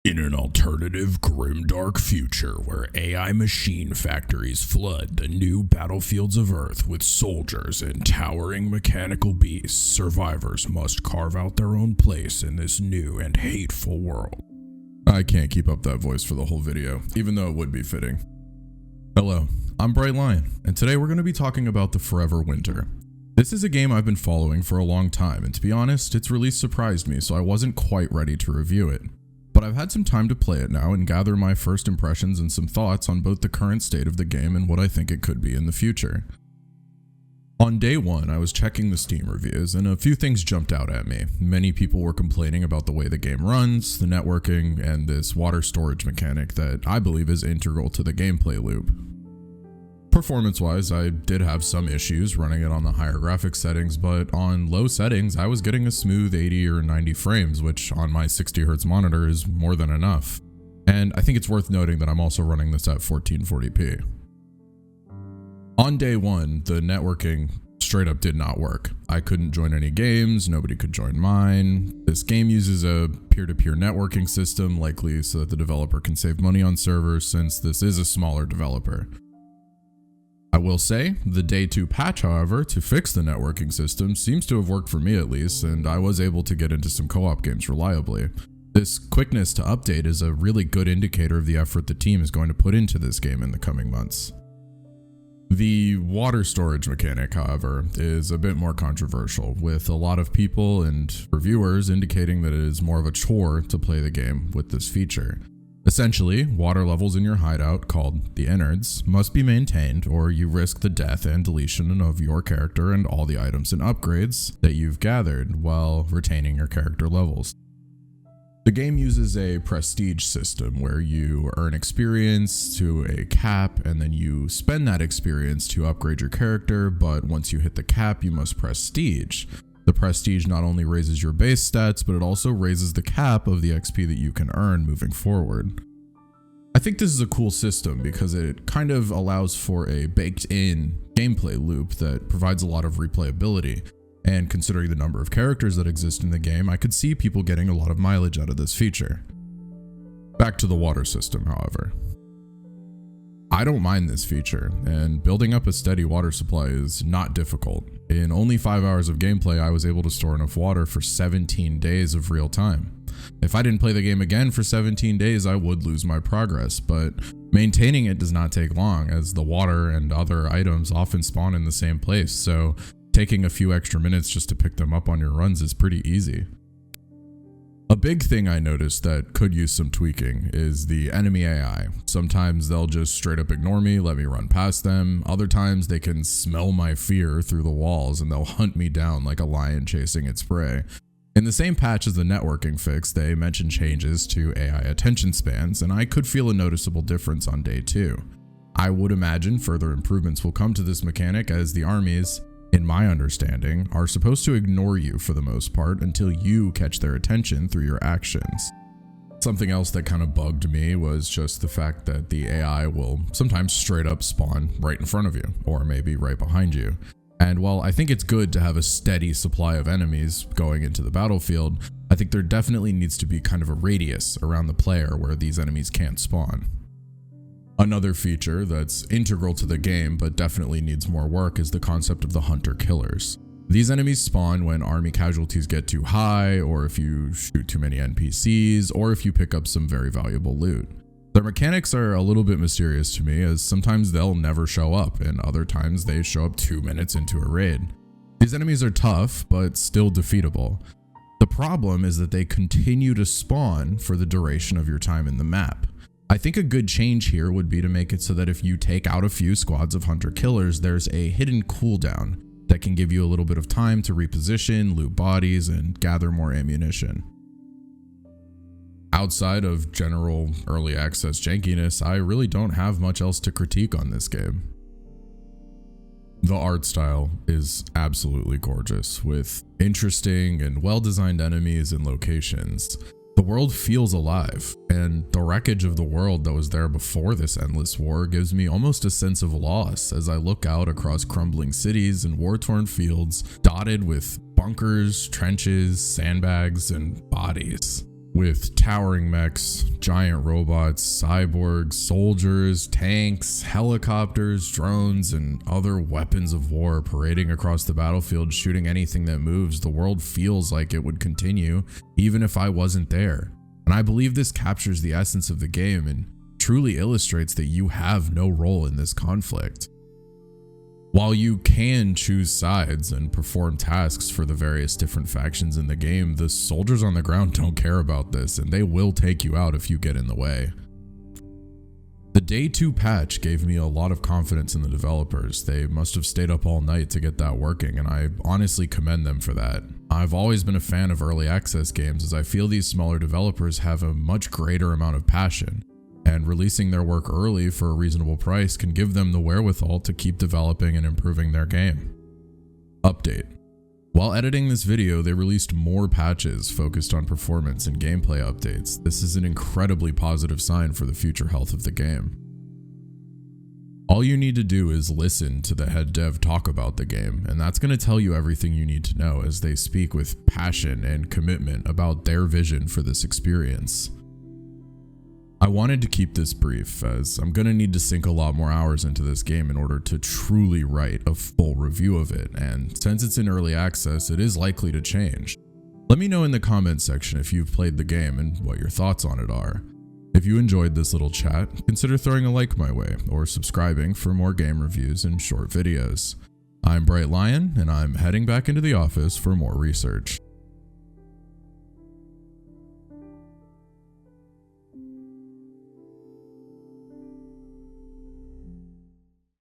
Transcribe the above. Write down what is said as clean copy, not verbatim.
In an alternative, grimdark future where AI machine factories flood the new battlefields of Earth with soldiers and towering mechanical beasts, survivors must carve out their own place in this new and hateful world. I can't keep up that voice for the whole video, even though it would be fitting. Hello, I'm Bright Lion, and today we're going to be talking about the Forever Winter. This is a game I've been following for a long time, and to be honest, its release surprised me, so I wasn't quite ready to review it. But I've had some time to play it now and gather my first impressions and some thoughts on both the current state of the game and what I think it could be in the future. On day one, I was checking the Steam reviews and a few things jumped out at me. Many people were complaining about the way the game runs, the networking, and this water storage mechanic that I believe is integral to the gameplay loop. Performance-wise, I did have some issues running it on the higher graphics settings, but on low settings, I was getting a smooth 80 or 90 frames, which on my 60Hz monitor is more than enough. And I think it's worth noting that I'm also running this at 1440p. On day one, the networking straight up did not work. I couldn't join any games, nobody could join mine. This game uses a peer-to-peer networking system, likely so that the developer can save money on servers since this is a smaller developer. I will say, the day 2 patch, however, to fix the networking system seems to have worked for me at least, and I was able to get into some co-op games reliably. This quickness to update is a really good indicator of the effort the team is going to put into this game in the coming months. The water storage mechanic, however, is a bit more controversial, with a lot of people and reviewers indicating that it is more of a chore to play the game with this feature. Essentially, water levels in your hideout, called the innards, must be maintained or you risk the death and deletion of your character and all the items and upgrades that you've gathered while retaining your character levels. The game uses a prestige system where you earn experience to a cap and then you spend that experience to upgrade your character, but once you hit the cap, you must prestige. The prestige not only raises your base stats, but it also raises the cap of the XP that you can earn moving forward. I think this is a cool system because it kind of allows for a baked-in gameplay loop that provides a lot of replayability, and considering the number of characters that exist in the game, I could see people getting a lot of mileage out of this feature. Back to the water system, however. I don't mind this feature, and building up a steady water supply is not difficult. In only 5 hours of gameplay, I was able to store enough water for 17 days of real time. If I didn't play the game again for 17 days, I would lose my progress, but maintaining it does not take long, as the water and other items often spawn in the same place, so taking a few extra minutes just to pick them up on your runs is pretty easy. A big thing I noticed that could use some tweaking is the enemy AI. Sometimes they'll just straight up ignore me, let me run past them. Other times they can smell my fear through the walls and they'll hunt me down like a lion chasing its prey. In the same patch as the networking fix, they mentioned changes to AI attention spans, and I could feel a noticeable difference on day 2. I would imagine further improvements will come to this mechanic as the armies, in my understanding, are supposed to ignore you for the most part until you catch their attention through your actions. Something else that kind of bugged me was just the fact that the AI will sometimes straight up spawn right in front of you, or maybe right behind you. And while I think it's good to have a steady supply of enemies going into the battlefield, I think there definitely needs to be kind of a radius around the player where these enemies can't spawn. Another feature that's integral to the game but definitely needs more work is the concept of the hunter-killers. These enemies spawn when army casualties get too high, or if you shoot too many NPCs, or if you pick up some very valuable loot. Their mechanics are a little bit mysterious to me, as sometimes they'll never show up and other times they show up 2 minutes into a raid. These enemies are tough but still defeatable. The problem is that they continue to spawn for the duration of your time in the map. I think a good change here would be to make it so that if you take out a few squads of hunter-killers, there's a hidden cooldown that can give you a little bit of time to reposition, loot bodies, and gather more ammunition. Outside of general early access jankiness, I really don't have much else to critique on this game. The art style is absolutely gorgeous, with interesting and well-designed enemies and locations. The world feels alive, and the wreckage of the world that was there before this endless war gives me almost a sense of loss as I look out across crumbling cities and war-torn fields dotted with bunkers, trenches, sandbags, and bodies. with towering mechs, giant robots, cyborgs, soldiers, tanks, helicopters, drones, and other weapons of war parading across the battlefield, shooting anything that moves. The world feels like it would continue even if I wasn't there. And I believe this captures the essence of the game and truly illustrates that you have no role in this conflict. While you can choose sides and perform tasks for the various different factions in the game, the soldiers on the ground don't care about this, and they will take you out if you get in the way. The Day 2 patch gave me a lot of confidence in the developers. They must have stayed up all night to get that working, and I honestly commend them for that. I've always been a fan of early access games, as I feel these smaller developers have a much greater amount of passion, and releasing their work early for a reasonable price can give them the wherewithal to keep developing and improving their game. Update. While editing this video, they released more patches focused on performance and gameplay updates. This is an incredibly positive sign for the future health of the game. All you need to do is listen to the head dev talk about the game, and that's going to tell you everything you need to know as they speak with passion and commitment about their vision for this experience. I wanted to keep this brief, as I'm going to need to sink a lot more hours into this game in order to truly write a full review of it, and since it's in early access, it is likely to change. Let me know in the comments section if you've played the game and what your thoughts on it are. If you enjoyed this little chat, consider throwing a like my way, or subscribing for more game reviews and short videos. I'm Bright Lion, and I'm heading back into the office for more research.